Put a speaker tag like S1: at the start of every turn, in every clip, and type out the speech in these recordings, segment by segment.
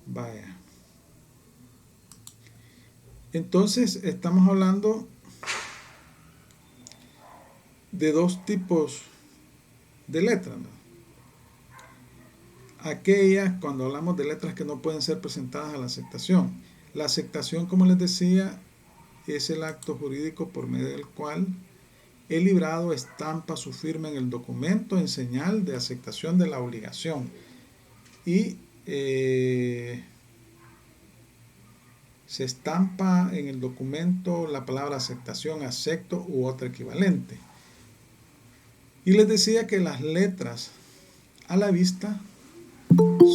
S1: Vaya. Entonces estamos hablando de dos tipos de letras, ¿no? Aquellas, cuando hablamos de letras que no pueden ser presentadas a la aceptación. La aceptación, como les decía, es el acto jurídico por medio del cual el librado estampa su firma en el documento en señal de aceptación de la obligación. Y se estampa en el documento la palabra aceptación, acepto u otra equivalente. Y les decía que las letras a la vista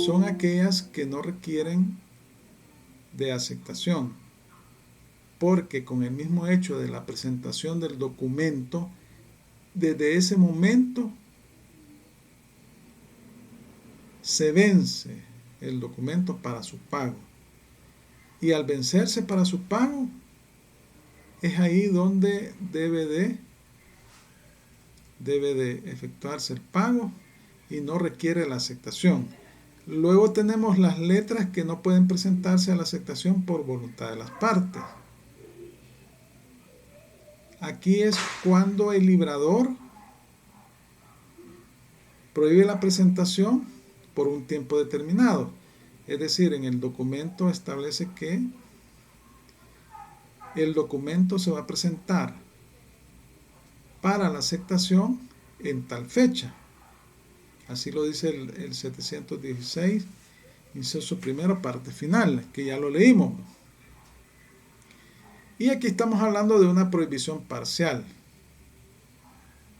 S1: son aquellas que no requieren de aceptación, porque con el mismo hecho de la presentación del documento, desde ese momento se vence el documento para su pago. Y al vencerse para su pago, es ahí donde debe de efectuarse el pago y no requiere la aceptación. Luego tenemos las letras que no pueden presentarse a la aceptación por voluntad de las partes. Aquí es cuando el librador prohíbe la presentación por un tiempo determinado. Es decir, en el documento establece que el documento se va a presentar para la aceptación en tal fecha. Así lo dice el 716, inciso primero, parte final, que ya lo leímos. Y aquí estamos hablando de una prohibición parcial,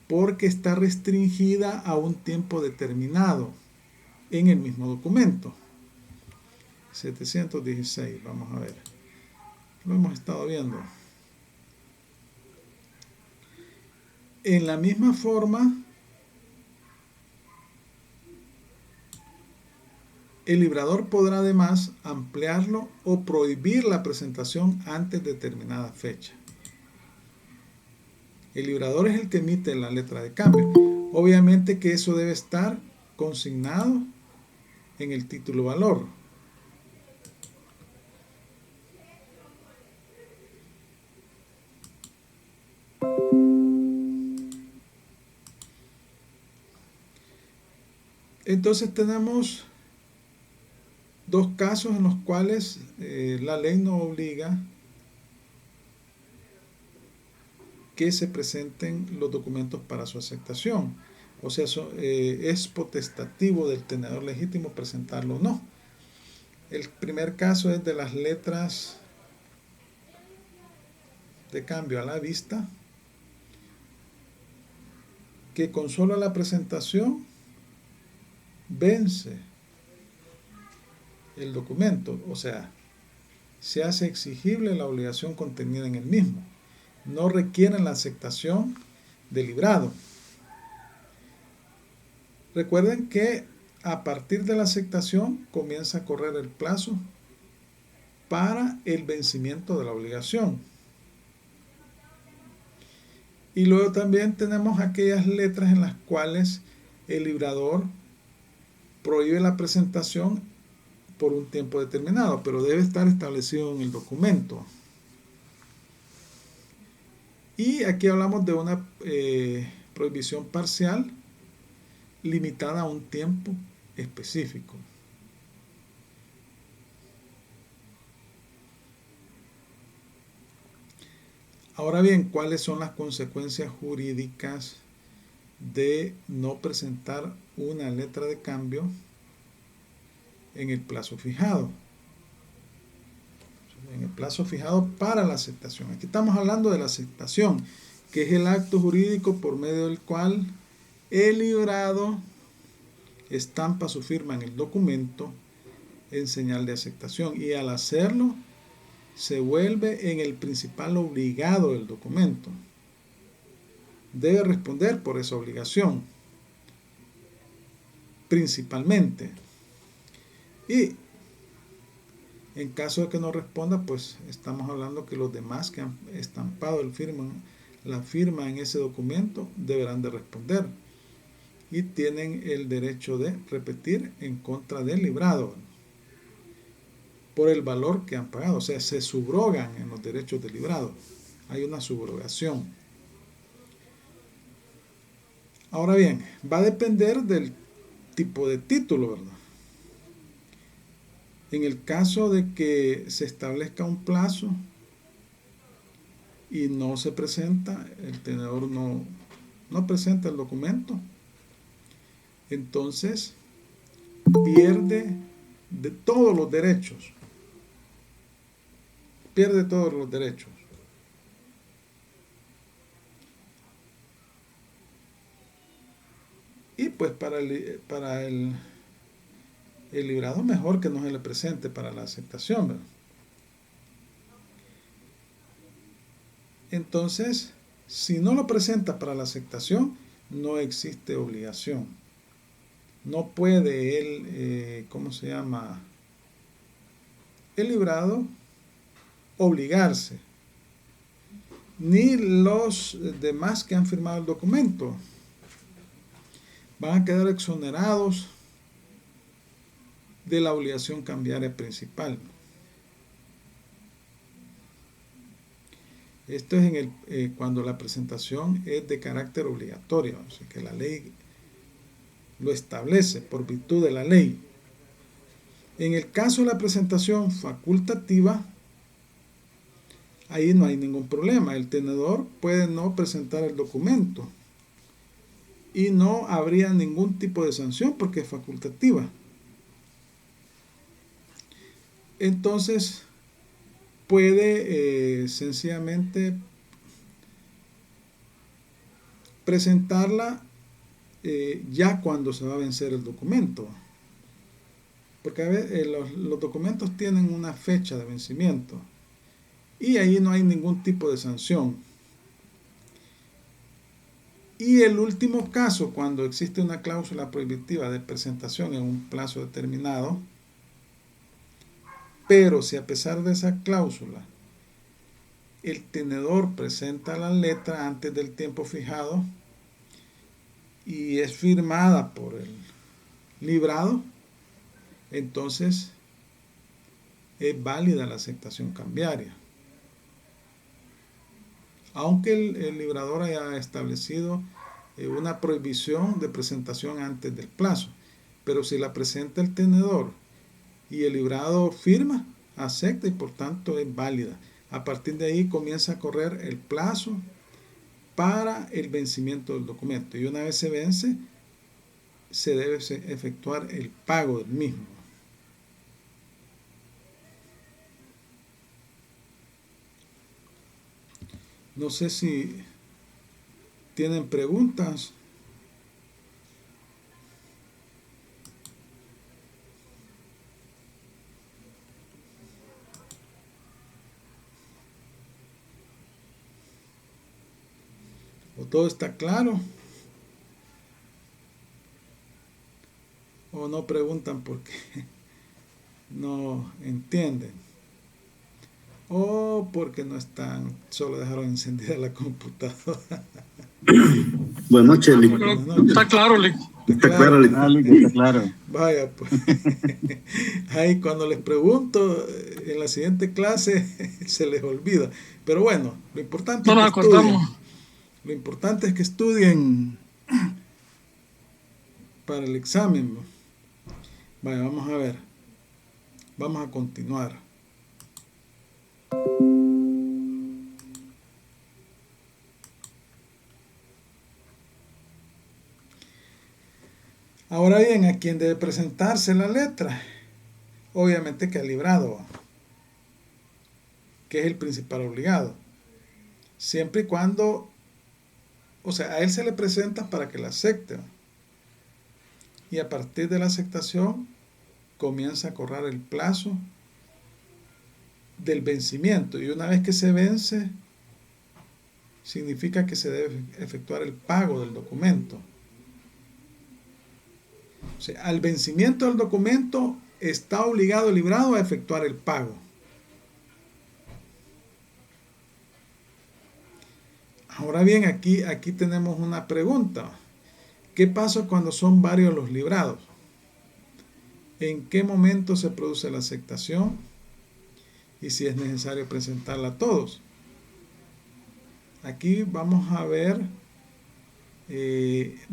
S1: porque está restringida a un tiempo determinado en el mismo documento. 716, vamos a ver. Lo hemos estado viendo. En la misma forma, el librador podrá además ampliarlo o prohibir la presentación antes de determinada fecha. El librador es el que emite la letra de cambio. Obviamente que eso debe estar consignado en el título valor. Entonces tenemos dos casos en los cuales la ley nos obliga que se presenten los documentos para su aceptación. O sea, es potestativo del tenedor legítimo presentarlo o no. El primer caso es de las letras de cambio a la vista, que con solo la presentación vence el documento, o sea, se hace exigible la obligación contenida en el mismo. No requieren la aceptación del librado. Recuerden que a partir de la aceptación comienza a correr el plazo para el vencimiento de la obligación. Y luego también tenemos aquellas letras en las cuales el librador prohíbe la presentación por un tiempo determinado, pero debe estar establecido en el documento. Y aquí hablamos de una prohibición parcial limitada a un tiempo específico. Ahora bien, ¿cuáles son las consecuencias jurídicas de no presentar una letra de cambio en el plazo fijado? En el plazo fijado para la aceptación. Aquí estamos hablando de la aceptación, que es el acto jurídico por medio del cual el librado estampa su firma en el documento en señal de aceptación, y al hacerlo se vuelve en el principal obligado del documento. Debe responder por esa obligación, principalmente. Y en caso de que no responda, pues estamos hablando que los demás que han estampado la firma en ese documento deberán de responder y tienen el derecho de repetir en contra del librado. por el valor que han pagado. O sea, se subrogan en los derechos del librado. Hay una subrogación. Ahora bien, va a depender del tipo de título, ¿verdad? En el caso de que se establezca un plazo y no se presenta, el tenedor no presenta el documento, entonces pierde de todos los derechos. Pierde todos los derechos. Y pues para el librado mejor que no se le presente para la aceptación, ¿verdad? Entonces, si no lo presenta para la aceptación, no existe obligación. No puede él, el librado obligarse, ni los demás que han firmado el documento. Van a quedar exonerados de la obligación cambiaria principal. Esto es cuando la presentación es de carácter obligatorio, o sea que la ley lo establece por virtud de la ley. En el caso de la presentación facultativa, ahí no hay ningún problema. El tenedor puede no presentar el documento y no habría ningún tipo de sanción porque es facultativa. Entonces, puede sencillamente presentarla ya cuando se va a vencer el documento. Porque a veces, los documentos tienen una fecha de vencimiento y ahí no hay ningún tipo de sanción. Y el último caso, cuando existe una cláusula prohibitiva de presentación en un plazo determinado, pero si a pesar de esa cláusula el tenedor presenta la letra antes del tiempo fijado y es firmada por el librado, entonces es válida la aceptación cambiaria. Aunque el librador haya establecido una prohibición de presentación antes del plazo, pero si la presenta el tenedor y el librado firma, acepta y por tanto es válida. A partir de ahí comienza a correr el plazo para el vencimiento del documento y una vez se vence se debe efectuar el pago del mismo. No sé si tienen preguntas. ¿O todo está claro? ¿O no preguntan porque no entienden? ¿O porque no están, solo dejaron encendida la computadora?
S2: Buenas noches, Lick.
S3: Está claro, Lick.
S2: Está claro, Lick.
S4: Está claro.
S1: Vaya, pues. Ahí cuando les pregunto en la siguiente clase se les olvida. Pero bueno, lo importante
S3: No nos
S1: es que estudien.
S3: acordamos.
S1: Lo importante es que estudien para el examen. Vaya, vamos a ver. Vamos a continuar. Ahora bien, ¿a quién debe presentarse la letra? Obviamente que al librado, que es el principal obligado. Siempre y cuando, o sea, a él se le presenta para que la acepte. Y a partir de la aceptación comienza a correr el plazo del vencimiento. Y una vez que se vence, significa que se debe efectuar el pago del documento. O sea, al vencimiento del documento está obligado el librado a efectuar el pago. Ahora bien, aquí tenemos una pregunta. ¿Qué pasa cuando son varios los librados? ¿En qué momento se produce la aceptación? y si es necesario presentarla a todos. Aquí vamos a ver,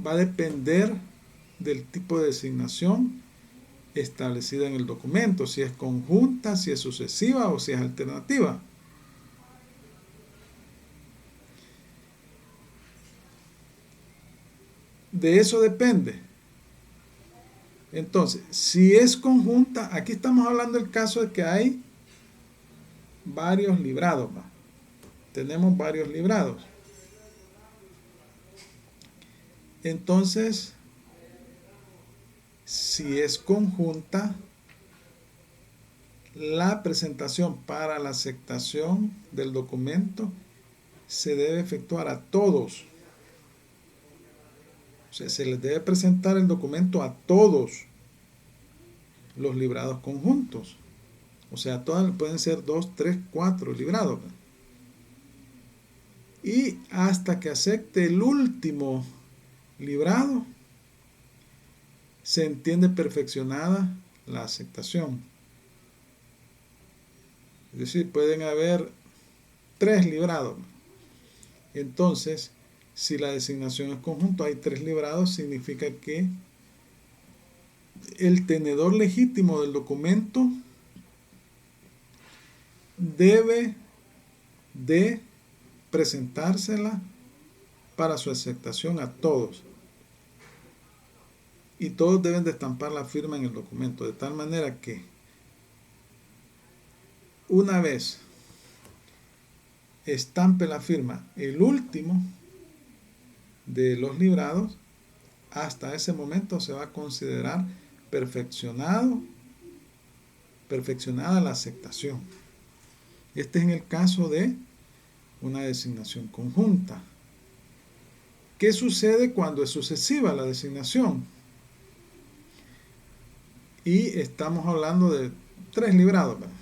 S1: va a depender del tipo de designación establecida en el documento, si es conjunta, si es sucesiva o si es alternativa. De eso depende. Entonces, si es conjunta, aquí estamos hablando del caso de que hay varios librados, ¿va? Tenemos varios librados. Entonces, si es conjunta, la presentación para la aceptación del documento se debe efectuar a todos. O sea, se les debe presentar el documento a todos los librados conjuntos. O sea, todas pueden ser 2, 3, 4 librados. Y hasta que acepte el último librado, se entiende perfeccionada la aceptación. Es decir, pueden haber 3 librados. Entonces, si la designación es conjunto, hay 3 librados, significa que el tenedor legítimo del documento debe de presentársela para su aceptación a todos. Y todos deben de estampar la firma en el documento, de tal manera que una vez estampe la firma el último de los librados, hasta ese momento se va a considerar perfeccionada la aceptación. Este es en el caso de una designación conjunta. ¿Qué sucede cuando es sucesiva la designación? Y estamos hablando de 3 librados, ¿verdad?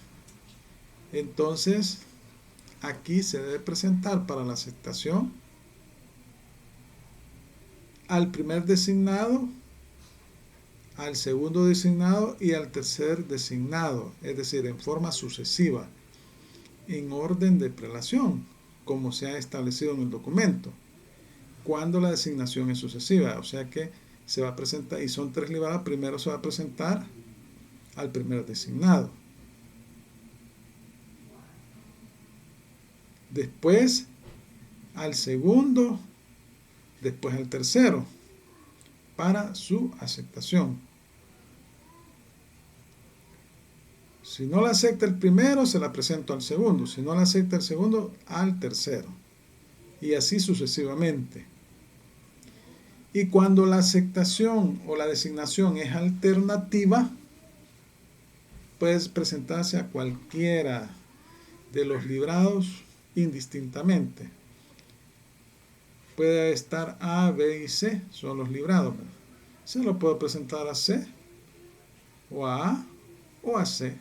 S1: Entonces, aquí se debe presentar para la aceptación al primer designado, al segundo designado y al tercer designado, es decir, en forma sucesiva, en orden de prelación, como se ha establecido en el documento, cuando la designación es sucesiva. O sea que se va a presentar, y son 3 librados, primero se va a presentar al primer designado, después al segundo, después al tercero, para su aceptación. Si no la acepta el primero, se la presento al segundo. Si no la acepta el segundo, al tercero. Y así sucesivamente. Y cuando la aceptación o la designación es alternativa, puede presentarse a cualquiera de los librados indistintamente. Puede estar A, B y C, son los librados. Se lo puedo presentar a C, o a o a C,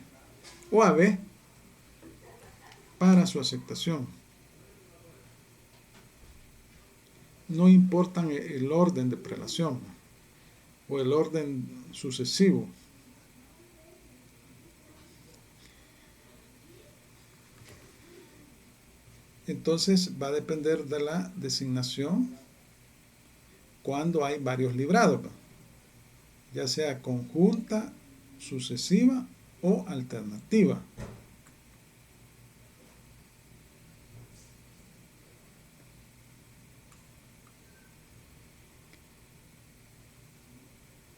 S1: o a B, para su aceptación. No importa el orden de prelación o el orden sucesivo. Entonces va a depender de la designación cuando hay varios librados, ya sea conjunta, sucesiva o alternativa.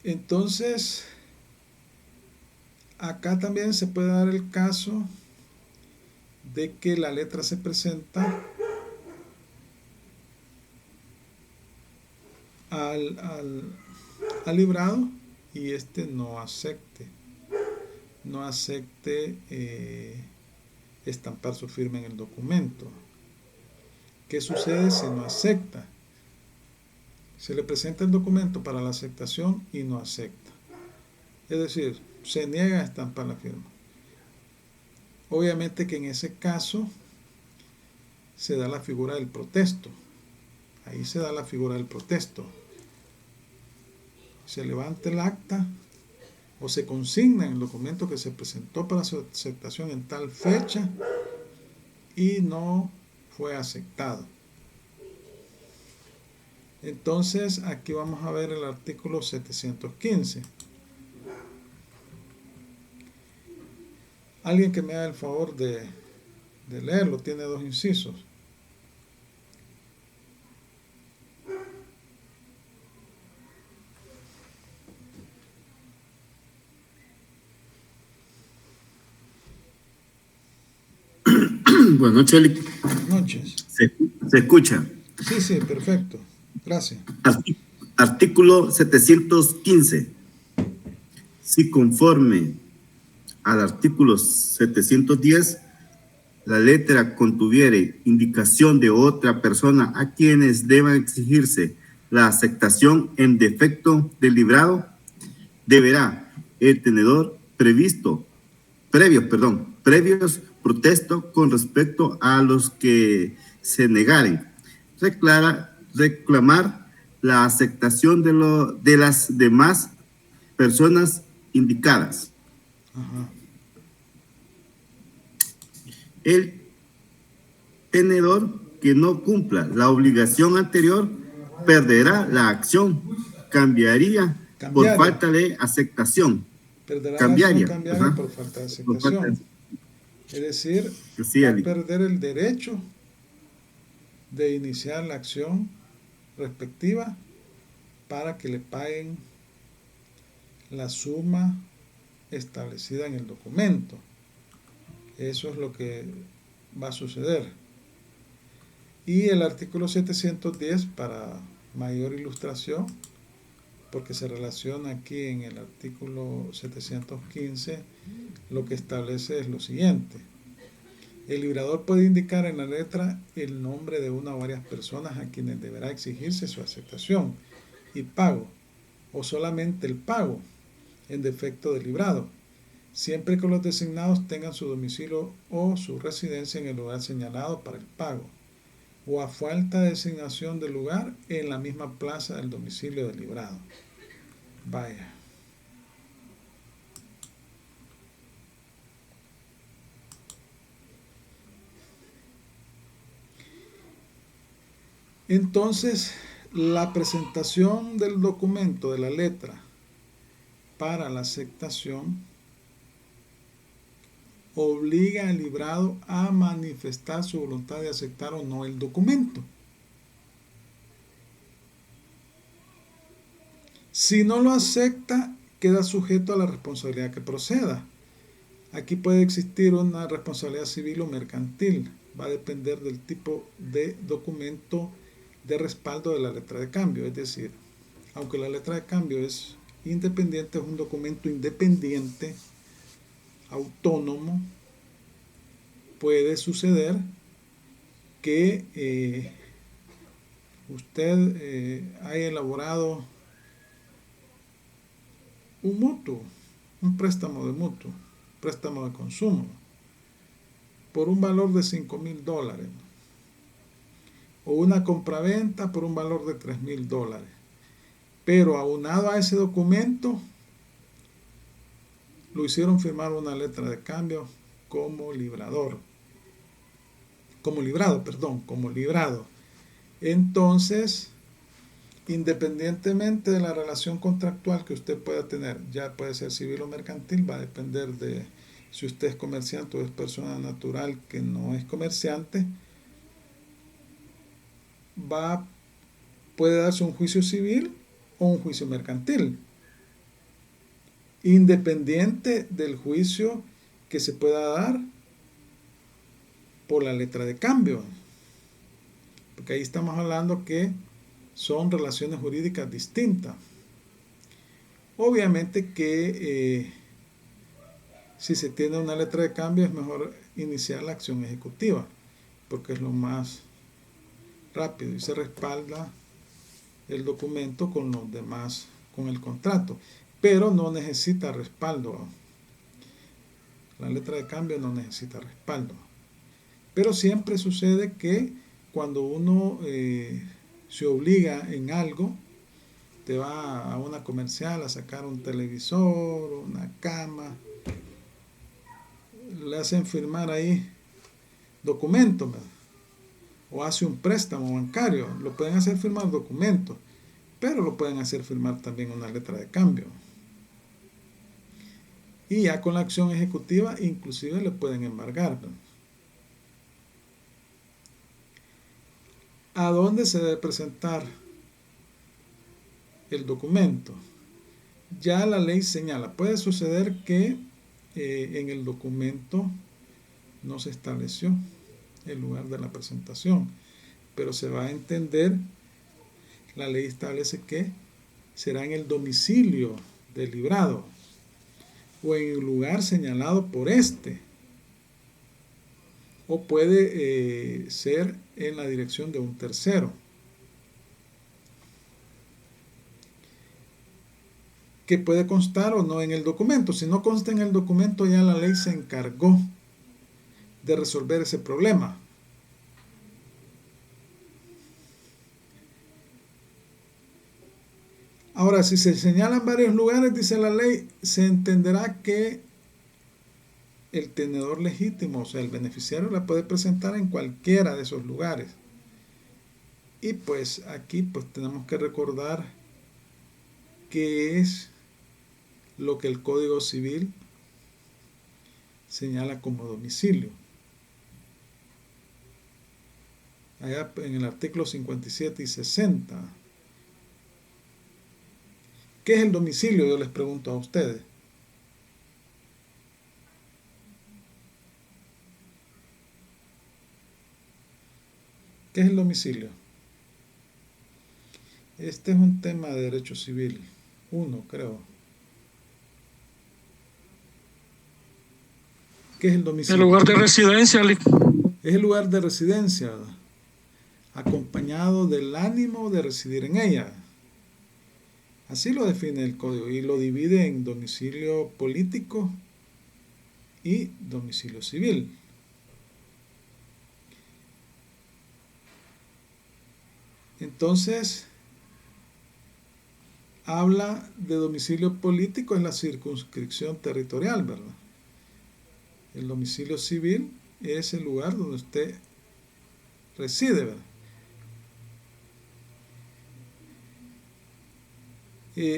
S1: Entonces, acá también se puede dar el caso de que la letra se presenta al librado y este no acepte estampar su firma en el documento. ¿Qué sucede si no acepta? Se le presenta el documento para la aceptación y no acepta. Es decir, se niega a estampar la firma. Obviamente que en ese caso se da la figura del protesto. Ahí se da la figura del protesto. Se levanta el acta o se consigna en el documento que se presentó para su aceptación en tal fecha y no fue aceptado. Entonces aquí vamos a ver el artículo 715. Alguien que me haga el favor de leerlo, tiene 2 incisos.
S2: Buenas noches, Eli.
S1: Buenas noches.
S2: ¿Se escucha?
S1: Sí, perfecto. Gracias.
S2: Artículo 715. Si conforme al artículo 710, la letra contuviere indicación de otra persona a quienes deban exigirse la aceptación en defecto del librado, deberá el tenedor previos protesto con respecto a los que se negaren, reclamar la aceptación de las demás personas indicadas.
S1: Ajá.
S2: El tenedor que no cumpla la obligación anterior perderá la acción, cambiaría por falta de aceptación.
S1: Perderá
S2: Cambiaria,
S1: la acción cambiaria por falta de aceptación. Es decir,
S2: sí,
S1: va a perder el derecho de iniciar la acción respectiva para que le paguen la suma establecida en el documento. Eso es lo que va a suceder. Y el artículo 710, para mayor ilustración, porque se relaciona aquí en el artículo 715, lo que establece es lo siguiente. El librador puede indicar en la letra el nombre de una o varias personas a quienes deberá exigirse su aceptación y pago, o solamente el pago en defecto del librado, siempre que los designados tengan su domicilio o su residencia en el lugar señalado para el pago, o a falta de designación del lugar en la misma plaza del domicilio del librado. Vaya. Entonces, la presentación del documento de la letra para la aceptación obliga al librado a manifestar su voluntad de aceptar o no el documento. Si no lo acepta, queda sujeto a la responsabilidad que proceda. Aquí puede existir una responsabilidad civil o mercantil. Va a depender del tipo de documento de respaldo de la letra de cambio. Es decir, aunque la letra de cambio es independiente, es un documento independiente, autónomo, puede suceder que usted haya elaborado un mutuo, un préstamo de mutuo, préstamo de consumo, por un valor de $5,000, o una compraventa por un valor de $3,000. Pero aunado a ese documento, lo hicieron firmar una letra de cambio como librado. Entonces, independientemente de la relación contractual que usted pueda tener, ya puede ser civil o mercantil, va a depender de si usted es comerciante o es persona natural que no es comerciante, puede darse un juicio civil o un juicio mercantil, independiente del juicio que se pueda dar por la letra de cambio, porque ahí estamos hablando que son relaciones jurídicas distintas. Obviamente que si se tiene una letra de cambio es mejor iniciar la acción ejecutiva, porque es lo más rápido y se respalda el documento con los demás, con el contrato, pero no necesita respaldo. La letra de cambio no necesita respaldo. Pero siempre sucede que cuando uno se obliga en algo, Usted va a una comercial a sacar un televisor, una cama, le hacen firmar ahí documentos, ¿verdad? O hace un préstamo bancario, lo pueden hacer firmar documentos, pero lo pueden hacer firmar también una letra de cambio. Y ya con la acción ejecutiva inclusive le pueden embargar, ¿verdad? ¿A dónde se debe presentar el documento? Ya la ley señala, puede suceder que en el documento no se estableció el lugar de la presentación, pero se va a entender, la ley establece que será en el domicilio del librado o en el lugar señalado por este, o puede ser en la dirección de un tercero. Que puede constar o no en el documento. Si no consta en el documento, ya la ley se encargó de resolver ese problema. Ahora, si se señalan varios lugares, dice la ley, se entenderá que el tenedor legítimo, o sea, el beneficiario, la puede presentar en cualquiera de esos lugares. Y pues aquí pues tenemos que recordar qué es lo que el Código Civil señala como domicilio. Allá en el artículo 57 y 60. ¿Qué es el domicilio? Yo les pregunto a ustedes. ¿Qué es el domicilio? Este es un tema de derecho civil. Uno, creo. ¿Qué es el domicilio?
S3: El lugar de residencia.
S1: Es el lugar de residencia, acompañado del ánimo de residir en ella. Así lo define el código y lo divide en domicilio político y domicilio civil. Entonces, habla de domicilio político en la circunscripción territorial, ¿verdad? El domicilio civil es el lugar donde usted reside, ¿verdad?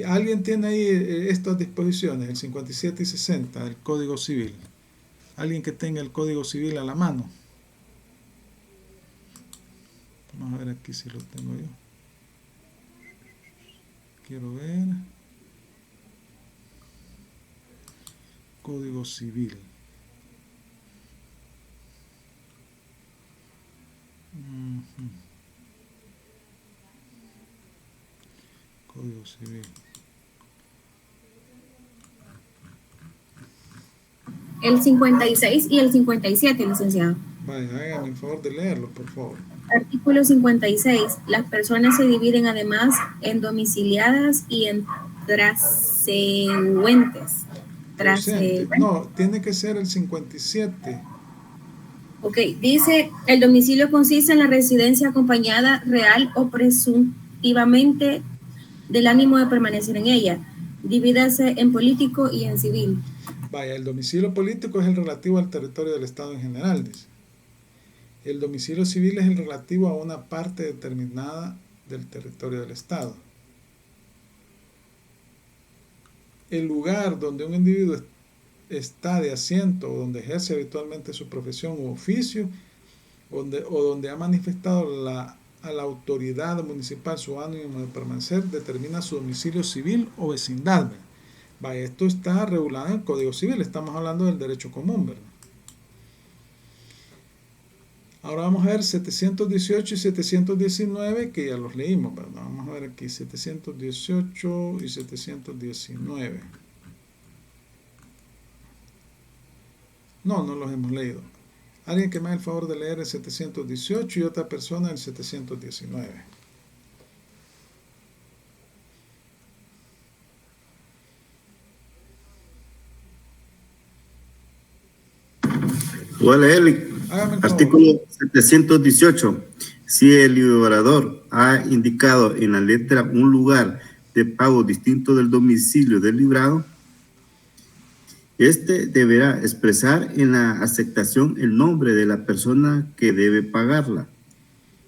S1: ¿Alguien tiene ahí estas disposiciones, el 57 y 60 del Código Civil? ¿Alguien que tenga el Código Civil a la mano? Vamos a ver aquí si lo tengo yo. Quiero ver. Código Civil. Código Civil.
S4: El 56 y el 57, licenciado.
S1: Vaya, háganme el favor de leerlo, por favor.
S4: Artículo 56. Las personas se dividen además en domiciliadas y en transeúntes.
S1: No, tiene que ser el 57.
S4: Ok, dice, el domicilio consiste en la residencia acompañada real o presuntivamente del ánimo de permanecer en ella. Divídase en político y en civil.
S1: Vaya, el domicilio político es el relativo al territorio del Estado en general, dice. El domicilio civil es el relativo a una parte determinada del territorio del Estado. El lugar donde un individuo está de asiento o donde ejerce habitualmente su profesión u oficio o donde ha manifestado a la autoridad municipal su ánimo de permanecer determina su domicilio civil o vecindad. Vaya, esto está regulado en el Código Civil, estamos hablando del derecho común, ¿verdad? Ahora vamos a ver 718 y 719, que ya los leímos, ¿verdad? Vamos a ver aquí 718 y 719. No los hemos leído. Alguien que me haga el favor de leer el 718 y otra persona el 719.
S2: Voy a leer artículo 718. Si el librador ha indicado en la letra un lugar de pago distinto del domicilio del librado, este deberá expresar en la aceptación el nombre de la persona que debe pagarla.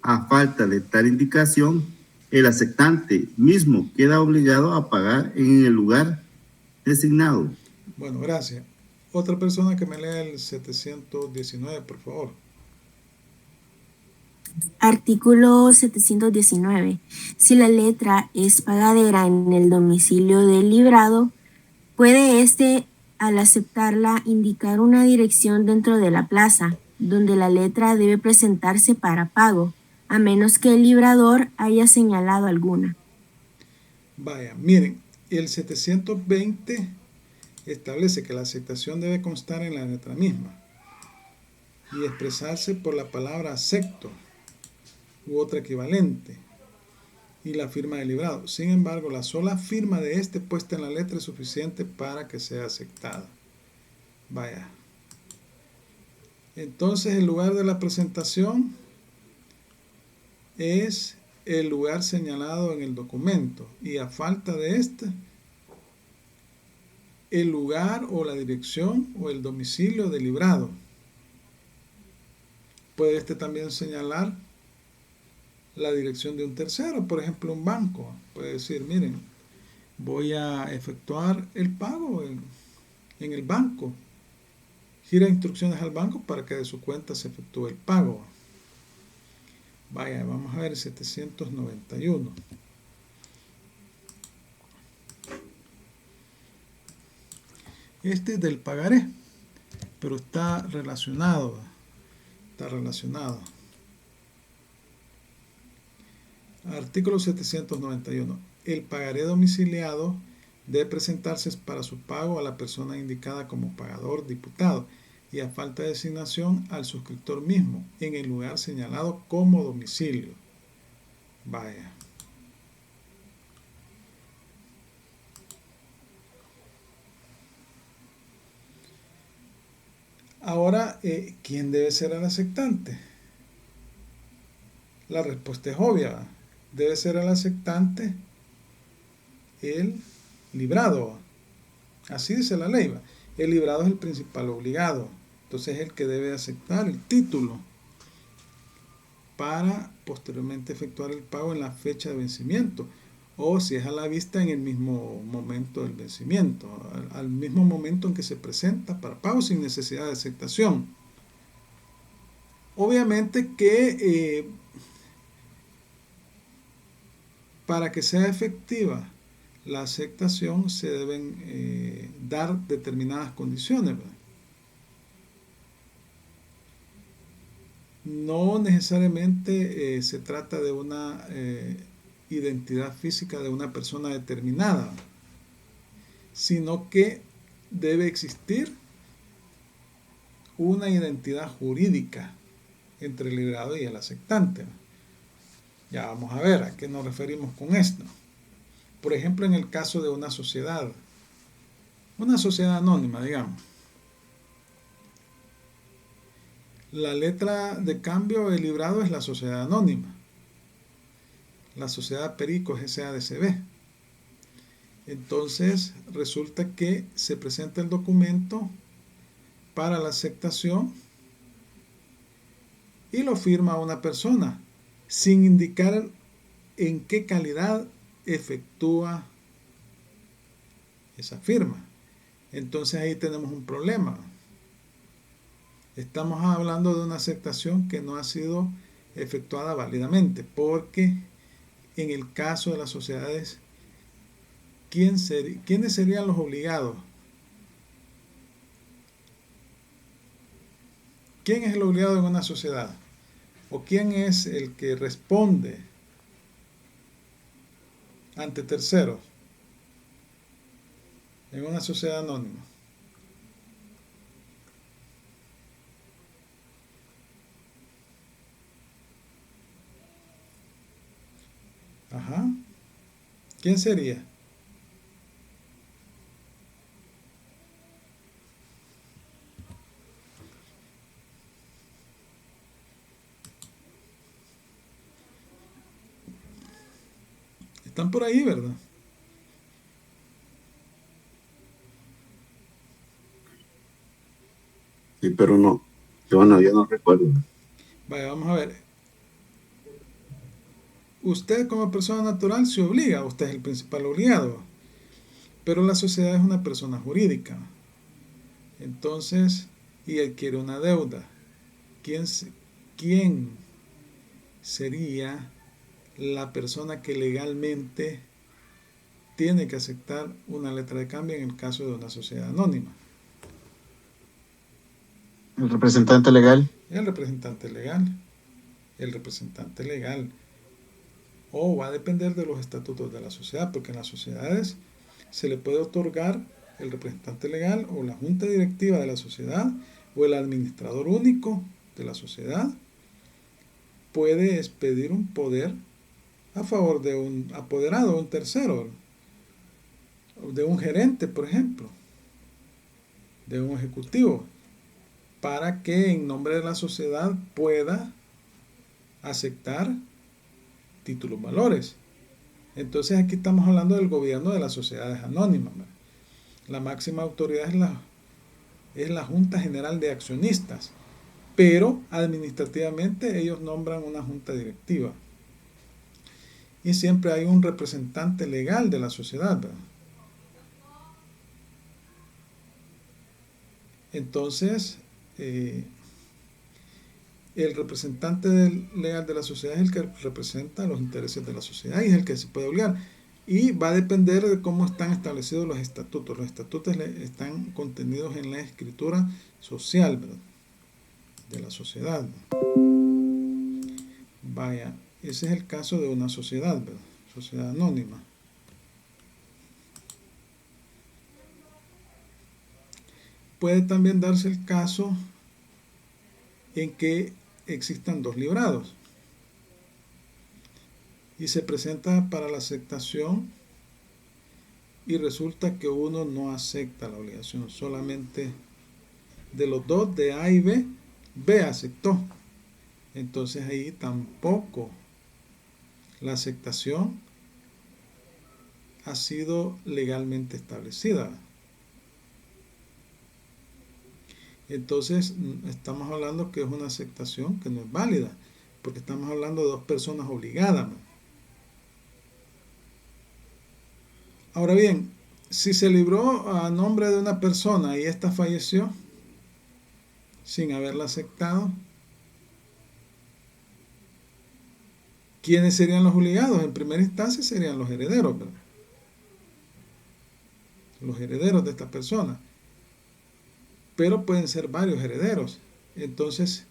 S2: A falta de tal indicación, el aceptante mismo queda obligado a pagar en el lugar designado.
S1: Bueno, gracias. Otra persona que me lea el 719, por favor.
S3: Artículo 719. Si la letra es pagadera en el domicilio del librado, puede éste, al aceptarla, indicar una dirección dentro de la plaza, donde la letra debe presentarse para pago, a menos que el librador haya señalado alguna.
S1: Vaya, miren, el 720 establece que la aceptación debe constar en la letra misma y expresarse por la palabra acepto u otra equivalente y la firma del librado. Sin embargo, la sola firma de este puesta en la letra es suficiente para que sea aceptada. Vaya. Entonces, el lugar de la presentación es el lugar señalado en el documento y a falta de este, el lugar o la dirección o el domicilio del librado. Puede este también señalar la dirección de un tercero, por ejemplo un banco. Puede decir, miren, voy a efectuar el pago en el banco. Gira instrucciones al banco para que de su cuenta se efectúe el pago. Vaya, vamos a ver el 791. Este es del pagaré, pero está relacionado. Artículo 791. El pagaré domiciliado debe presentarse para su pago a la persona indicada como pagador diputado y a falta de designación al suscriptor mismo en el lugar señalado como domicilio. Vaya. Ahora, ¿quién debe ser el aceptante? La respuesta es obvia. Debe ser el aceptante el librado. Así dice la ley. El librado es el principal obligado. Entonces es el que debe aceptar el título para posteriormente efectuar el pago en la fecha de vencimiento. O si es a la vista, en el mismo momento del vencimiento, al mismo momento en que se presenta para pago sin necesidad de aceptación. Obviamente que para que sea efectiva la aceptación se deben dar determinadas condiciones, ¿verdad? No necesariamente se trata de una identidad física de una persona determinada, sino que debe existir una identidad jurídica entre el librado y el aceptante. Ya vamos a ver a qué nos referimos con esto. Por ejemplo, en el caso de una sociedad anónima, digamos. La letra de cambio del librado es la sociedad anónima. La sociedad Pericos S.A.D.C.B. Entonces resulta que se presenta el documento para la aceptación y lo firma una persona sin indicar en qué calidad efectúa esa firma. Entonces ahí tenemos un problema. Estamos hablando de una aceptación que no ha sido efectuada válidamente, porque en el caso de las sociedades, ¿quiénes serían los obligados? ¿Quién es el obligado en una sociedad? ¿O quién es el que responde ante terceros en una sociedad anónima? Ajá. ¿Quién sería? Están por ahí, ¿verdad?
S2: Sí, pero no. Yo no recuerdo.
S1: Vaya, vamos a ver. Usted como persona natural se obliga, usted es el principal obligado, pero la sociedad es una persona jurídica. Entonces, y adquiere una deuda. ¿Quién sería la persona que legalmente tiene que aceptar una letra de cambio en el caso de una sociedad anónima?
S5: El representante legal.
S1: El representante legal. El representante legal. O va a depender de los estatutos de la sociedad, porque en las sociedades se le puede otorgar el representante legal o la junta directiva de la sociedad o el administrador único de la sociedad puede expedir un poder a favor de un apoderado, un tercero, de un gerente, por ejemplo, de un ejecutivo, para que en nombre de la sociedad pueda aceptar títulos valores. Entonces aquí estamos hablando del gobierno de las sociedades anónimas. La máxima autoridad es la Junta General de Accionistas, pero administrativamente ellos nombran una junta directiva. Y siempre hay un representante legal de la sociedad, ¿verdad? Entonces, el representante legal de la sociedad es el que representa los intereses de la sociedad y es el que se puede obligar. Y va a depender de cómo están establecidos los estatutos. Los estatutos están contenidos en la escritura social, ¿verdad?, de la sociedad. Vaya, ese es el caso de una sociedad, ¿verdad?, sociedad anónima. Puede también darse el caso en que existan dos librados y se presenta para la aceptación y resulta que uno no acepta la obligación, solamente de los dos, de A y B aceptó. Entonces ahí tampoco la aceptación ha sido legalmente establecida. Entonces estamos hablando que es una aceptación que no es válida, porque estamos hablando de dos personas obligadas, ¿no? Ahora bien, si se libró a nombre de una persona y ésta falleció sin haberla aceptado, ¿quiénes serían los obligados? En primera instancia serían los herederos, ¿verdad?, los herederos de esta persona. Pero pueden ser varios herederos. Entonces,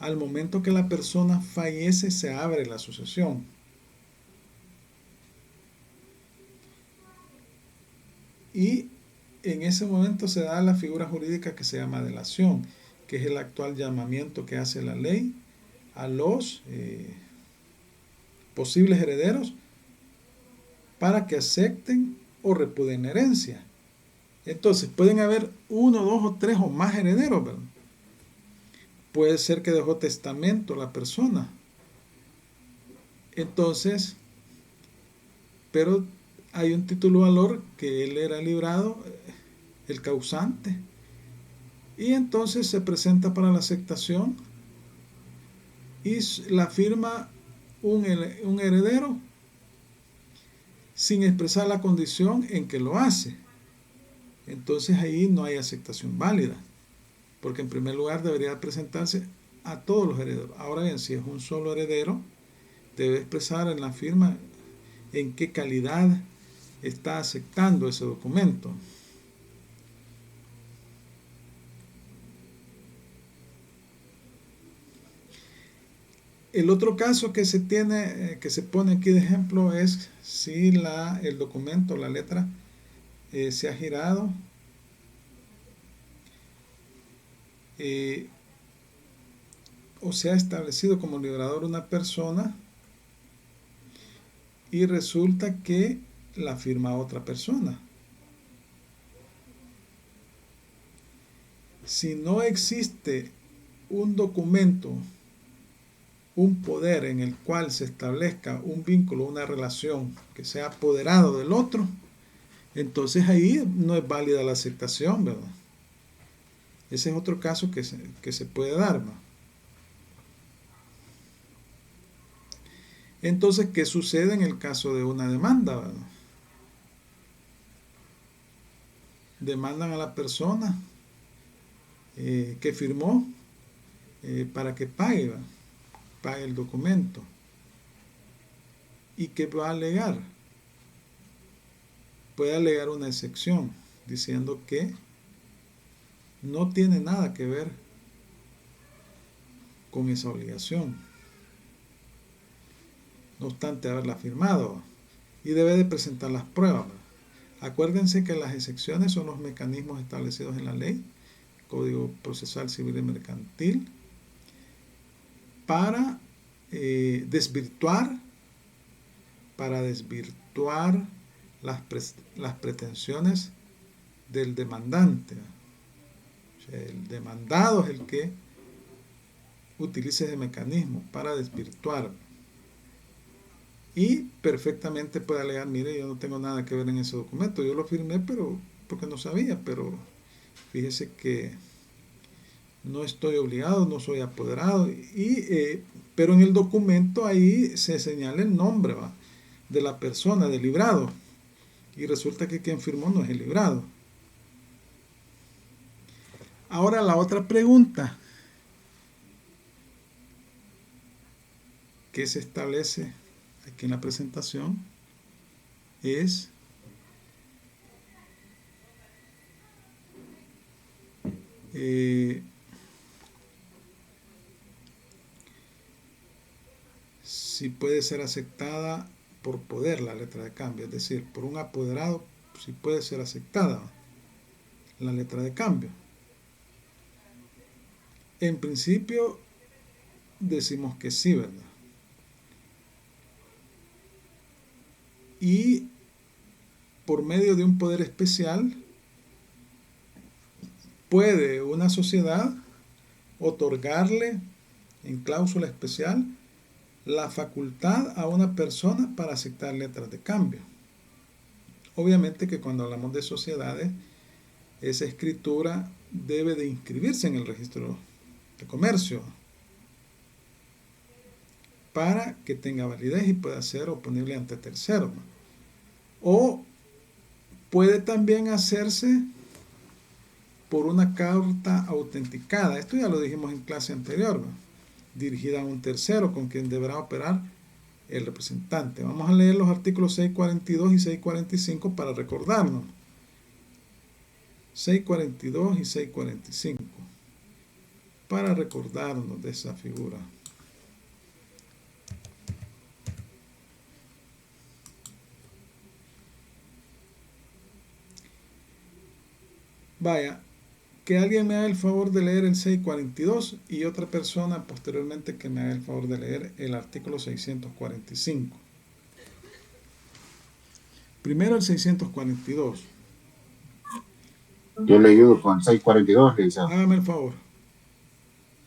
S1: al momento que la persona fallece, se abre la sucesión. Y en ese momento se da la figura jurídica que se llama delación, que es el actual llamamiento que hace la ley a los posibles herederos para que acepten o repudien la herencia. Entonces, pueden haber uno, dos o tres o más herederos, ¿verdad? Puede ser que dejó testamento la persona. Entonces, pero hay un título valor que él era librado, el causante, y entonces se presenta para la aceptación y la firma un heredero sin expresar la condición en que lo hace. Entonces ahí no hay aceptación válida, porque en primer lugar debería presentarse a todos los herederos. Ahora bien, si es un solo heredero, debe expresar en la firma en qué calidad está aceptando ese documento. El otro caso que se tiene, que se pone aquí de ejemplo, es si el documento, la letra, se ha girado o se ha establecido como librador una persona y resulta que la firma otra persona. Si no existe un documento, un poder en el cual se establezca un vínculo, una relación que sea apoderado del otro, entonces ahí no es válida la aceptación, ¿verdad? Ese es otro caso que se puede dar, ¿no? Entonces, ¿qué sucede en el caso de una demanda, ¿verdad? Demandan a la persona que firmó para que pague, ¿verdad? Pague el documento. ¿Y qué va a alegar? Puede alegar una excepción diciendo que no tiene nada que ver con esa obligación, no obstante haberla firmado, y debe de presentar las pruebas. Acuérdense que las excepciones son los mecanismos establecidos en la ley, Código Procesal Civil y Mercantil, para desvirtuar las pretensiones del demandante. O sea, el demandado es el que utiliza ese mecanismo para desvirtuar. Y perfectamente puede alegar, mire, yo no tengo nada que ver en ese documento, yo lo firmé pero porque no sabía, pero fíjese que no estoy obligado, no soy apoderado, pero en el documento ahí se señala el nombre, ¿va?, de la persona, del librado, y resulta que quien firmó no es el librado. Ahora la otra pregunta que se establece aquí en la presentación es si puede ser aceptada por poder la letra de cambio, es decir, por un apoderado, si puede ser aceptada la letra de cambio. En principio decimos que sí, ¿verdad? Y por medio de un poder especial puede una sociedad otorgarle en cláusula especial la facultad a una persona para aceptar letras de cambio. Obviamente que cuando hablamos de sociedades, esa escritura debe de inscribirse en el registro de comercio para que tenga validez y pueda ser oponible ante terceros. O puede también hacerse por una carta autenticada. Esto ya lo dijimos en clase anterior, ¿no?, dirigida a un tercero con quien deberá operar el representante. Vamos a leer los artículos 642 y 645 para recordarnos. 642 y 645 para recordarnos de esa figura. Vaya, que alguien me haga el favor de leer el 642 y otra persona posteriormente que me haga el favor de leer el artículo 645. Primero el 642.
S5: Yo le ayudo con el 642, licenciado.
S1: Hágame el favor.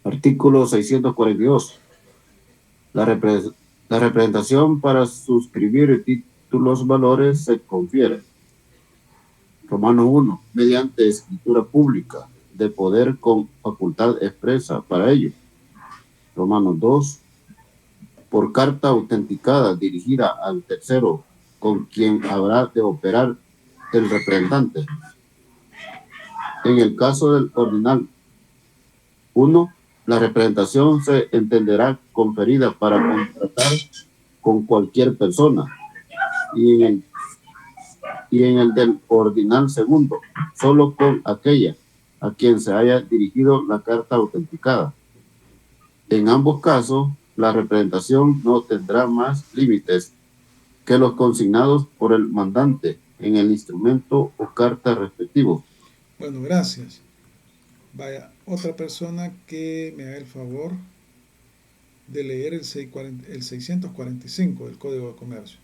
S5: Artículo 642. La representación para suscribir títulos valores se confiere. Romano 1. Mediante escritura pública de poder con facultad expresa para ello. Romano 2. Por carta autenticada dirigida al tercero con quien habrá de operar el representante. En el caso del ordinal 1, la representación se entenderá conferida para contratar con cualquier persona, y en el del ordinal segundo, solo con aquella a quien se haya dirigido la carta autenticada. En ambos casos, la representación no tendrá más límites que los consignados por el mandante en el instrumento o carta respectivo.
S1: Bueno, gracias. Vaya, otra persona que me haga el favor de leer el 645 del Código de Comercio.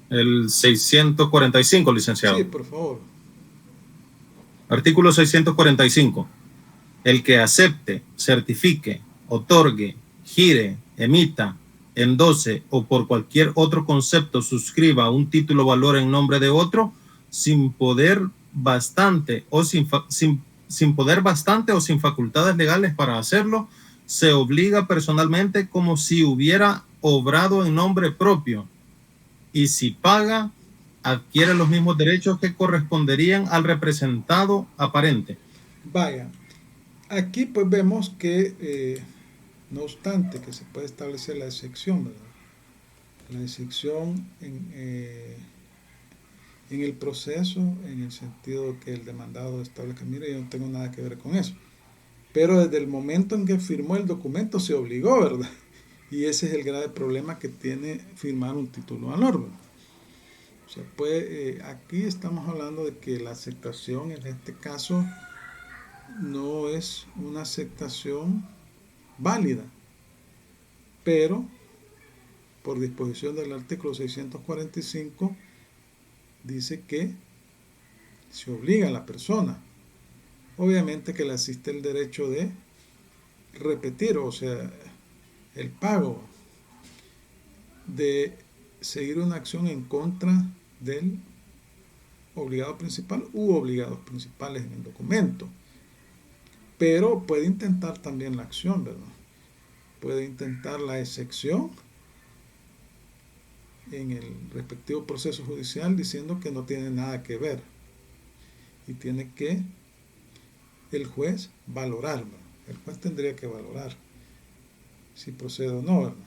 S6: El 645, licenciado.
S1: Sí, por favor.
S6: Artículo 645. El que acepte, certifique, otorgue, gire, emita, endose o por cualquier otro concepto suscriba un título o valor en nombre de otro, sin poder bastante o sin poder bastante o sin facultades legales para hacerlo, se obliga personalmente como si hubiera obrado en nombre propio, y si paga, adquiere los mismos derechos que corresponderían al representado aparente.
S1: Vaya, aquí pues vemos que, no obstante que se puede establecer la excepción, ¿verdad? La excepción en el proceso, en el sentido que el demandado establezca, mire, yo no tengo nada que ver con eso. Pero desde el momento en que firmó el documento se obligó, ¿verdad? Y ese es el grave problema que tiene firmar un título a norma. O sea, pues aquí estamos hablando de que la aceptación en este caso no es una aceptación válida, pero por disposición del artículo 645 dice que se obliga a la persona. Obviamente que le asiste el derecho de repetir, o sea, el pago, de seguir una acción en contra del obligado principal u obligados principales en el documento. Pero puede intentar también la acción, ¿verdad? Puede intentar la excepción en el respectivo proceso judicial diciendo que no tiene nada que ver y tiene que el juez valorar, ¿verdad? El juez tendría que valorar si procede o no, ¿verdad?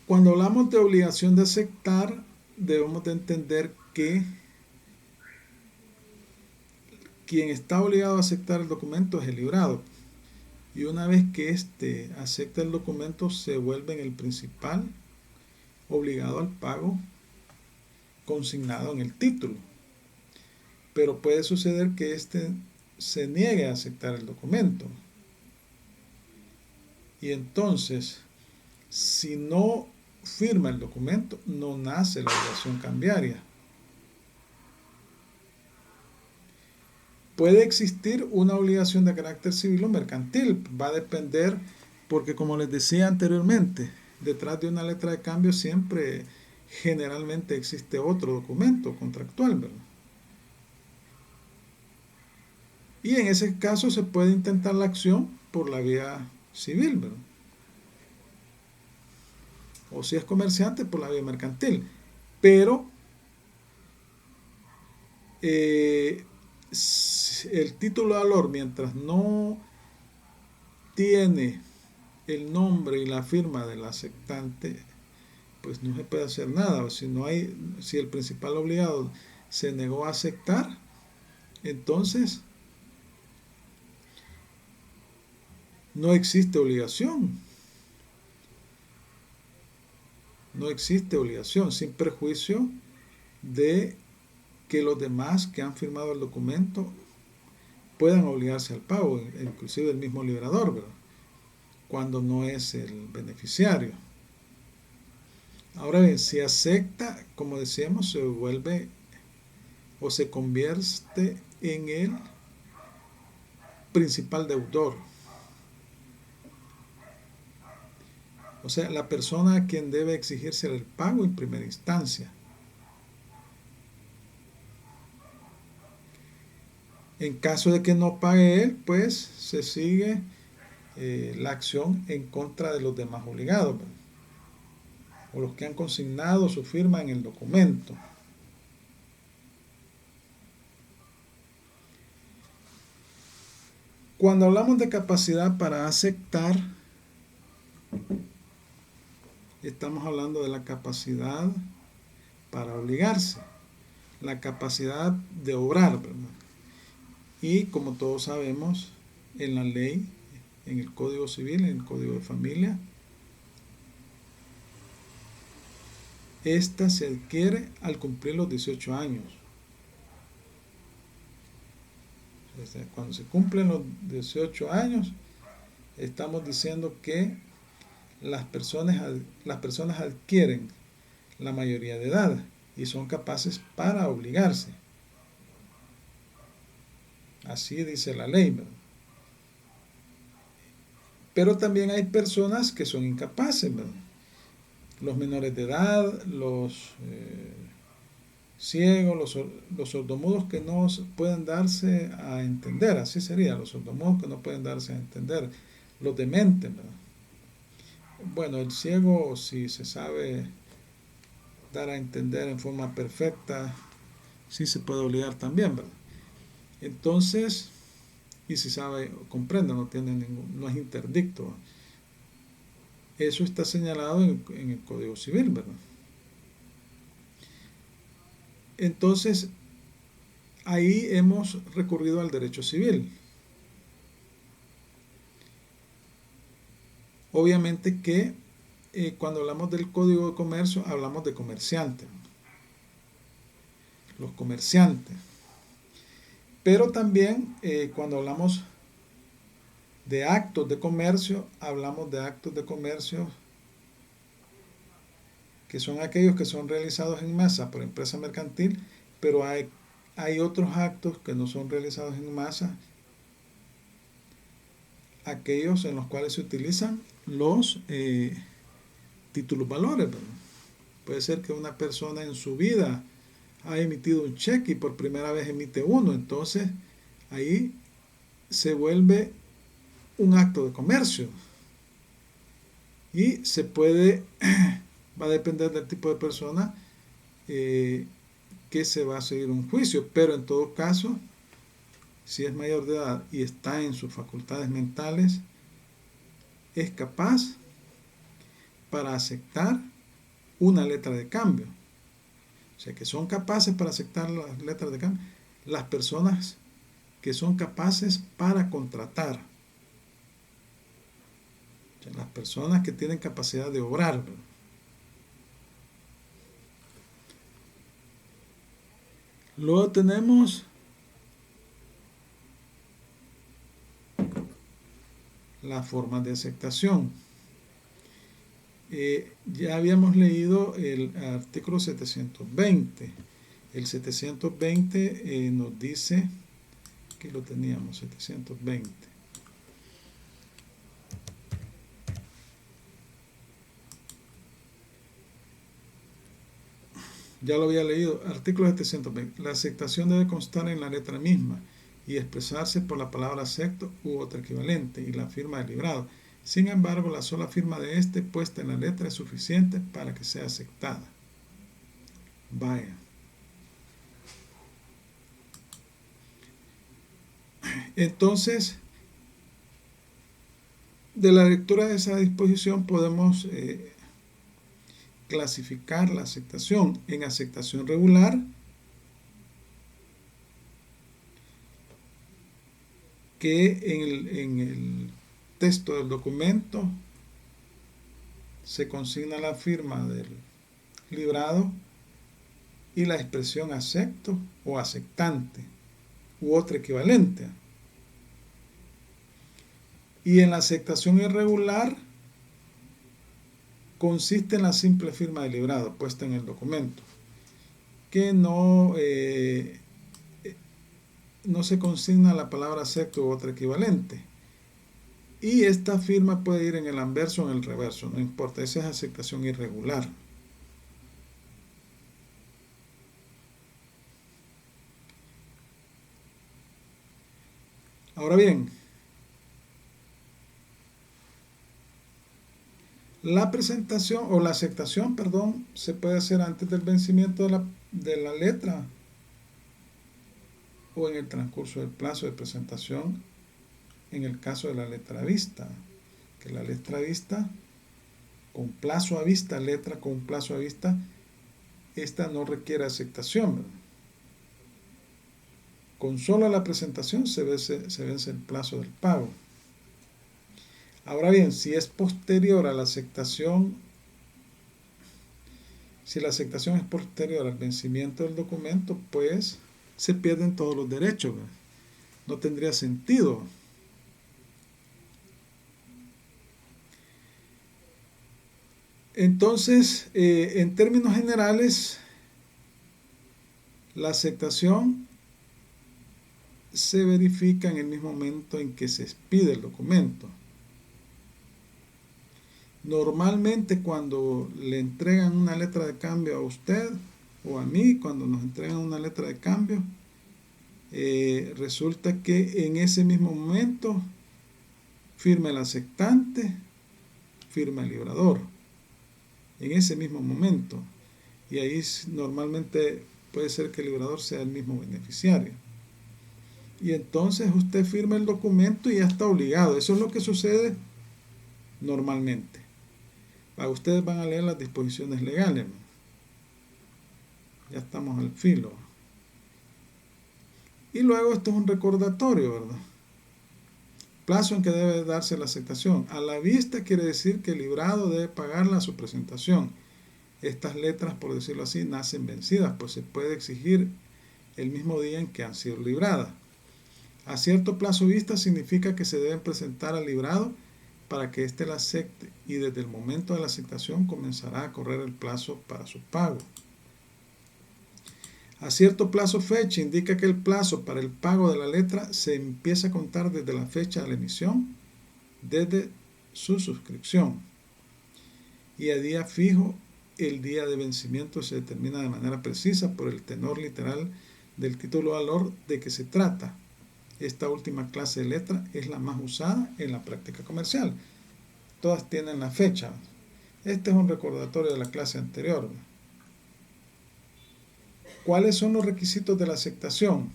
S1: Cuando hablamos de obligación de aceptar, debemos de entender que quien está obligado a aceptar el documento es el librado. Y una vez que éste acepta el documento, se vuelve en el principal obligado al pago consignado en el título. Pero puede suceder que éste se niegue a aceptar el documento. Y entonces, si no firma el documento, no nace la obligación cambiaria. Puede existir una obligación de carácter civil o mercantil, va a depender, porque como les decía anteriormente, detrás de una letra de cambio siempre generalmente existe otro documento contractual, ¿verdad? Y en ese caso se puede intentar la acción por la vía civil, ¿verdad? O si es comerciante, por la vía mercantil. Pero el título de valor, mientras no tiene el nombre y la firma del aceptante, pues no se puede hacer nada. O si no hay, si el principal obligado se negó a aceptar, entonces no existe obligación. No existe obligación, sin perjuicio de que los demás que han firmado el documento puedan obligarse al pago, inclusive el mismo liberador, ¿verdad? Cuando no es el beneficiario. Ahora bien, si acepta, como decíamos, se vuelve o se convierte en el principal deudor. O sea, la persona a quien debe exigirse el pago en primera instancia. En caso de que no pague él, pues se sigue la acción en contra de los demás obligados, ¿verdad? O los que han consignado su firma en el documento. Cuando hablamos de capacidad para aceptar, estamos hablando de la capacidad para obligarse, la capacidad de obrar, ¿verdad? Y como todos sabemos, en la ley, en el Código Civil, en el Código de Familia, esta se adquiere al cumplir los 18 años. Cuando se cumplen los 18 años, estamos diciendo que las personas adquieren la mayoría de edad y son capaces para obligarse. Así dice la ley, ¿verdad? Pero también hay personas que son incapaces, ¿verdad? Los menores de edad, los ciegos, los sordomudos que no pueden darse a entender, así sería, los sordomudos que no pueden darse a entender, los dementes, ¿verdad? Bueno, el ciego, si se sabe dar a entender en forma perfecta, sí se puede obligar también, ¿verdad? Entonces, y si sabe, comprende, no es interdicto, ¿verdad? Eso está señalado en el Código Civil, ¿verdad? Entonces, ahí hemos recurrido al derecho civil. Obviamente que cuando hablamos del Código de Comercio, hablamos de comerciantes, los comerciantes. Pero también cuando hablamos de actos de comercio, hablamos de actos de comercio que son aquellos que son realizados en masa por empresa mercantil, pero hay otros actos que no son realizados en masa, aquellos en los cuales se utilizan los títulos valores, ¿verdad? Puede ser que una persona en su vida ha emitido un cheque y por primera vez emite uno, entonces ahí se vuelve un acto de comercio y se puede, va a depender del tipo de persona que se va a seguir un juicio, pero en todo caso, si es mayor de edad y está en sus facultades mentales, es capaz para aceptar una letra de cambio. O sea, que son capaces para aceptar las letras de cambio las personas que son capaces para contratar. O sea, las personas que tienen capacidad de obrar, ¿verdad? Luego tenemos las formas de aceptación. Ya habíamos leído el artículo 720. El 720 nos dice, aquí lo teníamos, 720. Ya lo había leído, artículo 720. La aceptación debe constar en la letra misma y expresarse por la palabra acepto u otro equivalente y la firma del librado. Sin embargo, la sola firma de este puesta en la letra es suficiente para que sea aceptada. Vaya. Entonces, de la lectura de esa disposición podemos clasificar la aceptación en aceptación regular, que en el texto del documento se consigna la firma del librado y la expresión acepto o aceptante u otro equivalente. Y en la aceptación irregular consiste en la simple firma del librado puesta en el documento, que no se consigna la palabra acepto u otro equivalente. Y esta firma puede ir en el anverso o en el reverso, no importa, esa es aceptación irregular. Ahora bien, la presentación o la aceptación, perdón, se puede hacer antes del vencimiento de la letra o en el transcurso del plazo de presentación en el caso de la letra a vista, que la letra a vista con plazo a vista, letra con plazo a vista, esta no requiere aceptación, ¿verdad? Con solo la presentación se vence el plazo del pago. Ahora bien, si es posterior a la aceptación, si la aceptación es posterior al vencimiento del documento, pues se pierden todos los derechos, ¿verdad? No tendría sentido. Entonces, en términos generales, la aceptación se verifica en el mismo momento en que se expide el documento. Normalmente cuando le entregan una letra de cambio a usted o a mí, cuando nos entregan una letra de cambio, resulta que en ese mismo momento firma el aceptante, firma el librador, en ese mismo momento. Y ahí normalmente puede ser que el librador sea el mismo beneficiario. Y entonces usted firma el documento y ya está obligado. Eso es lo que sucede normalmente. Ustedes van a leer las disposiciones legales. Ya estamos al filo. Y luego esto es un recordatorio, ¿verdad? Plazo en que debe darse la aceptación. A la vista quiere decir que el librado debe pagarla a su presentación. Estas letras, por decirlo así, nacen vencidas, pues se puede exigir el mismo día en que han sido libradas. A cierto plazo vista significa que se deben presentar al librado para que éste la acepte, y desde el momento de la aceptación comenzará a correr el plazo para su pago. A cierto plazo fecha indica que el plazo para el pago de la letra se empieza a contar desde la fecha de la emisión, desde su suscripción. Y a día fijo, el día de vencimiento se determina de manera precisa por el tenor literal del título valor de que se trata. Esta última clase de letra es la más usada en la práctica comercial. Todas tienen la fecha. Este es un recordatorio de la clase anterior. ¿Cuáles son los requisitos de la aceptación?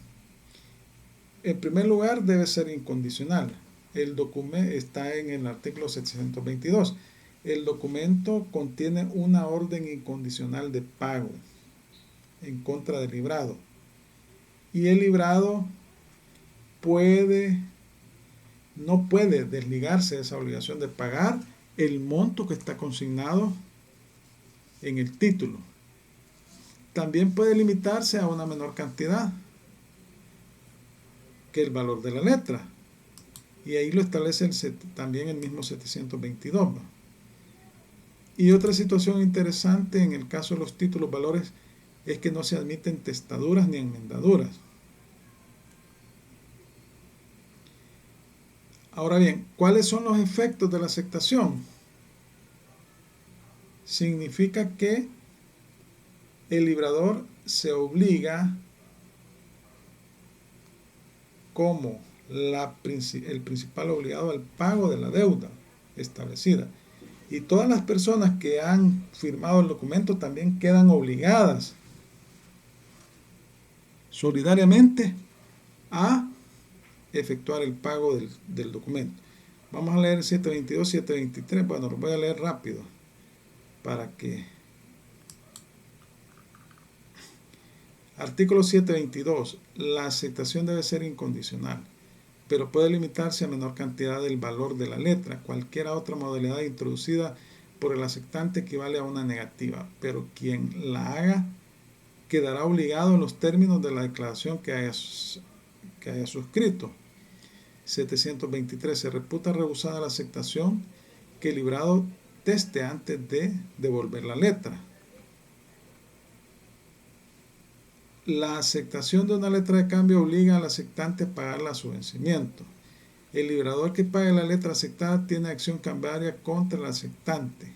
S1: En primer lugar, debe ser incondicional. El documento está en el artículo 722. El documento contiene una orden incondicional de pago en contra del librado. Y el librado no puede desligarse de esa obligación de pagar el monto que está consignado en el título. También puede limitarse a una menor cantidad que el valor de la letra. Y ahí lo establece también el mismo 722. Y otra situación interesante en el caso de los títulos valores es que no se admiten testaduras ni enmendaduras. Ahora bien, ¿cuáles son los efectos de la aceptación? Significa que el librador se obliga como el principal obligado al pago de la deuda establecida. Y todas las personas que han firmado el documento también quedan obligadas solidariamente a efectuar el pago del documento. Vamos a leer 722, 723. Bueno, lo voy a leer rápido para que... Artículo 722. La aceptación debe ser incondicional, pero puede limitarse a menor cantidad del valor de la letra. Cualquier otra modalidad introducida por el aceptante equivale a una negativa, pero quien la haga quedará obligado en los términos de la declaración que haya suscrito. 723. Se reputa rehusada la aceptación que el librado teste antes de devolver la letra. La aceptación de una letra de cambio obliga al aceptante a pagarla a su vencimiento. El librador que pague la letra aceptada tiene acción cambiaria contra el aceptante.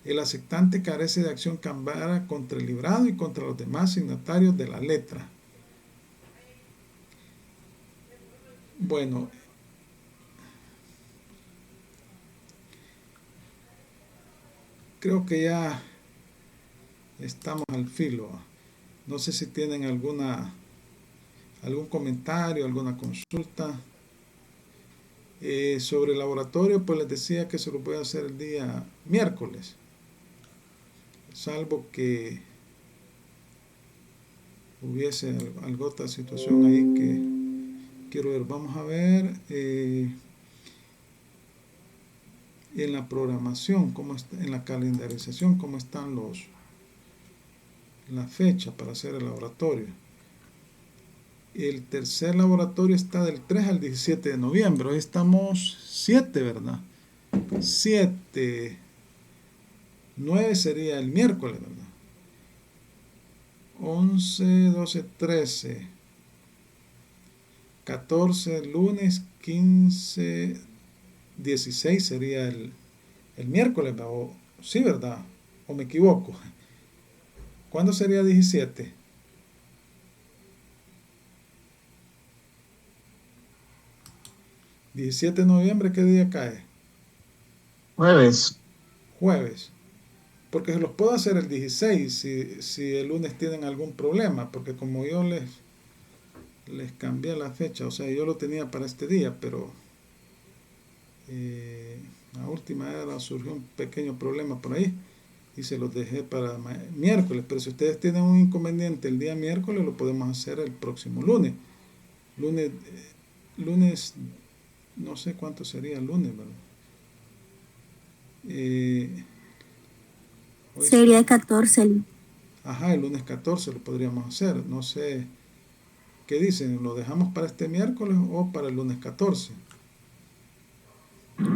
S1: El aceptante carece de acción cambiaria contra el librado y contra los demás signatarios de la letra. Bueno, creo que ya estamos al filo. No sé si tienen algún comentario, alguna consulta. Sobre el laboratorio, pues les decía que se lo voy a hacer el día miércoles. Salvo que hubiese alguna otra situación ahí que quiero ver. Vamos a ver en la programación, cómo está, en la calendarización, cómo están la fecha para hacer el laboratorio. El tercer laboratorio está del 3 al 17 de noviembre. Hoy estamos 7, ¿verdad? 7. 9 sería el miércoles, ¿verdad? 11, 12, 13, 14 lunes, 15, 16 sería el miércoles, ¿verdad? Sí, ¿verdad? ¿O me equivoco? ¿Cuándo sería 17? ¿17 de noviembre qué día cae?
S7: Jueves.
S1: Jueves. Porque se los puedo hacer el 16 si el lunes tienen algún problema, porque como yo les cambié la fecha, o sea, yo lo tenía para este día, pero a última hora surgió un pequeño problema por ahí y se los dejé para miércoles, pero si ustedes tienen un inconveniente el día miércoles, lo podemos hacer el próximo lunes. Lunes, no sé cuánto sería el lunes, ¿verdad?
S3: Sería 14.
S1: Ajá, el lunes 14 lo podríamos hacer. No sé qué dicen, ¿lo dejamos para este miércoles o para el lunes 14?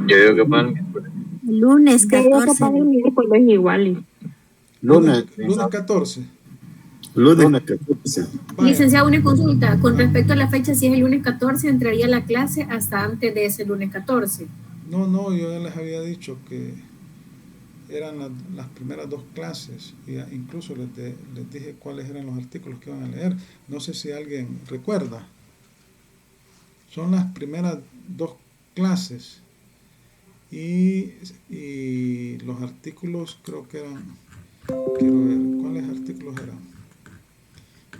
S8: Yo digo que para el miércoles.
S3: Lunes
S9: Yo digo que
S3: 14.
S9: para el miércoles igual.
S5: Lunes.
S1: Lunes 14.
S2: Lunes 14.
S1: Vaya.
S4: Licenciado, una consulta. Con respecto a la fecha, si es el lunes 14, entraría la clase hasta antes de ese lunes 14.
S1: No, yo ya les había dicho que eran las primeras 2 clases, y incluso les dije cuáles eran los artículos que iban a leer. No sé si alguien recuerda. Son las primeras 2 clases y los artículos creo que eran, quiero ver, ¿cuáles artículos eran?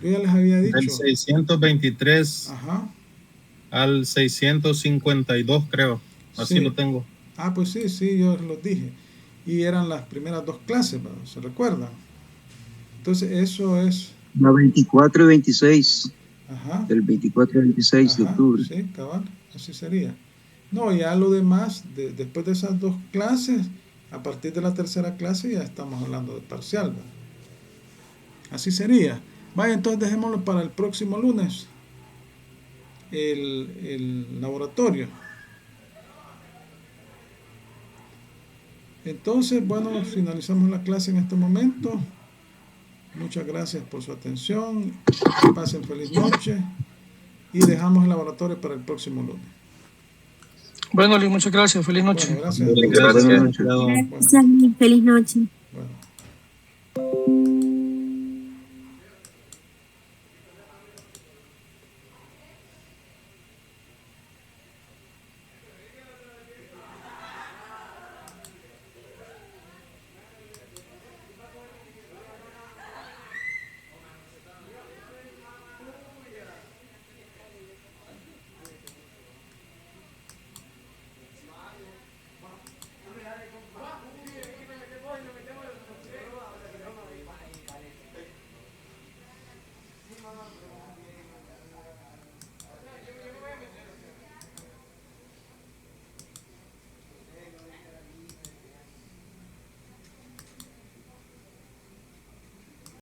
S1: Yo ya les había dicho.
S6: Del 623
S1: Ajá.
S6: al 652, creo. Así
S1: Sí.
S6: lo tengo.
S1: Ah, pues sí, yo los dije. Y eran las primeras 2 clases, ¿verdad? ¿Se recuerdan? Entonces, eso es...
S7: La 24 y 26.
S1: Ajá.
S7: Del 24 al 26 de
S1: Ajá,
S7: octubre.
S1: sí, cabal, así sería. No, ya lo demás, después de esas 2 clases, a partir de la tercera clase ya estamos hablando de parcial, ¿verdad? Así sería. Vaya, entonces dejémoslo para el próximo lunes, el laboratorio. Entonces, bueno, finalizamos la clase en este momento. Muchas gracias por su atención. Pasen feliz noche. Y dejamos el laboratorio para el próximo lunes.
S9: Bueno, Luis, muchas gracias. Feliz noche.
S1: Bueno, gracias.
S6: Gracias.
S7: Buenas noches.
S6: Cuidado.
S3: Gracias, feliz noche.